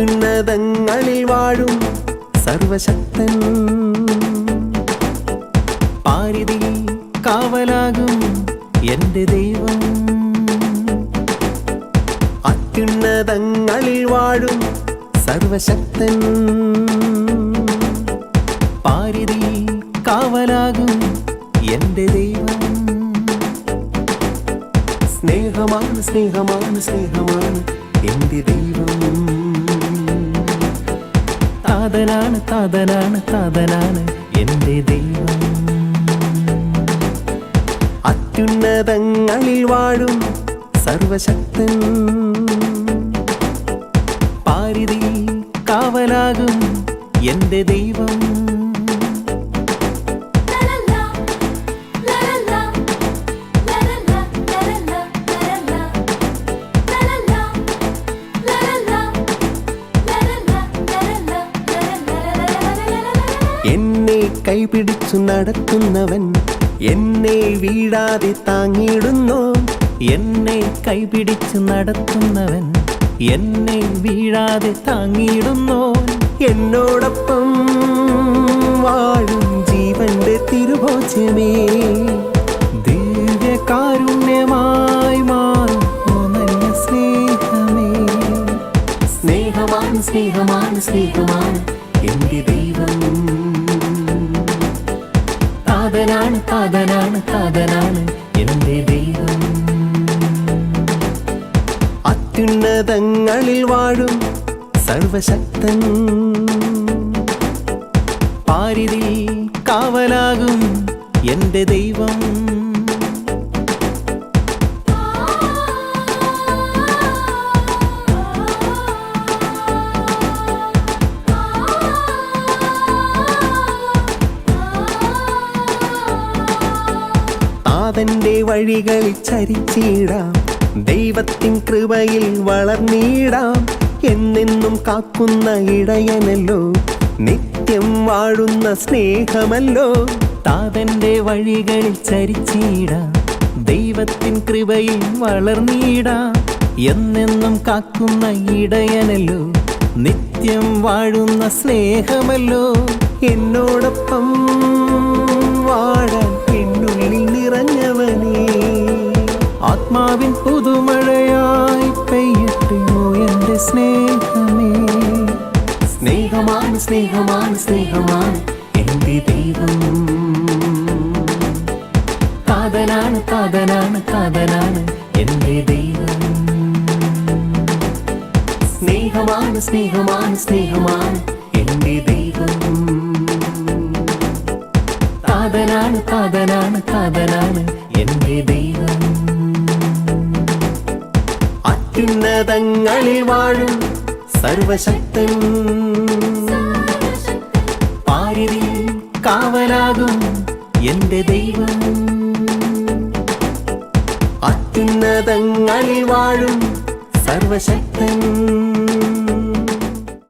അത്യുന്നതങ്ങളിൽ വാഴും സർവശക്തൻ പാരിതിൽ കാവലാകും എൻ്റെ ദൈവം. അത്യുന്നതങ്ങളിൽ വാഴും സർവശക്തൻ പാരിതിൽ കാവലാകും എൻ്റെ ദൈവം. സ്നേഹമാണ് സ്നേഹമാണ് സ്നേഹമാണ് എൻ്റെ ദൈവം. താതനാണ് താതനാണ് താതനാണ് എൻ്റെ ദൈവം. അത്യുന്നതങ്ങളിൽ വാഴും സർവശക്തൻ പാരിതിൽ കാവലാകും എൻ്റെ ദൈവം. എന്നെ കൈപിടിച്ചു നടത്തുന്നവൻ എന്നെ വീഴാതെ താങ്ങിയിടുന്നു. എന്നെ കൈപിടിച്ചു നടത്തുന്നവൻ എന്നെ വീഴാതെ താങ്ങിയിടുന്നു. എന്നോടൊപ്പം വാഴും ജീവന്റെ തിരുഭോജ്യമേ, ദിവ്യകാരുണ്യമായി മാറും നല്ല സ്നേഹമേ. സ്നേഹമാണ് സ്നേഹമാണ് സ്നേഹമാണ് എൻ്റെ ദൈവം. താതനാണ് താതനാണ് താതനാണ് എൻ്റെ ദൈവം. അത്യുന്നതങ്ങളിൽ വാഴും സർവശക്തൻ പാരിതിൽ കാവലാകും എൻ്റെ ദൈവം. താതന്റെ വഴികളിൽ ചരിച്ചിടാം, ദൈവത്തിൻ കൃപയിൽ വളർന്നിടാം. എന്നെന്നും കാക്കുന്ന ഇടയനല്ലോ, നിത്യം വാഴുന്ന സ്നേഹമല്ലോ. താതന്റെ വഴികളിൽ ചരിച്ചിടാം, ദൈവത്തിൻ കൃപയിൽ വളർന്നിടാം. എന്നെന്നും കാക്കുന്ന ഇടയനല്ലോ, നിത്യം വാഴുന്ന സ്നേഹമല്ലോ. എന്നോടൊപ്പം വാഴാൻ എന്നുള്ളിൽ നിറഞ്ഞവനേ, ആത്മാവിൻ പുതുമഴയായി പെയ്യട്ടെയോ എൻ്റെ സ്നേഹമേ. സ്നേഹമാണ് സ്നേഹമാണ് സ്നേഹമാണ് എൻ്റെ ദൈവം. താതനാണ് താതനാണ് താതനാണ് എൻ്റെ ദൈവം. സ്നേഹമാണ് സ്നേഹമാണ് സ്നേഹമാണ് എൻ്റെ ദൈവം. താതനാണ് താതനാണ് താതനാണ് എൻ്റെ ദൈവം. അത്യുന്നതങ്ങളിൽ വാഴും സർവശക്തൻ പാരിതിൽ കാവലാകും എൻ്റെ ദൈവം. അത്യുന്നതങ്ങളിൽ വാഴും സർവശക്തൻ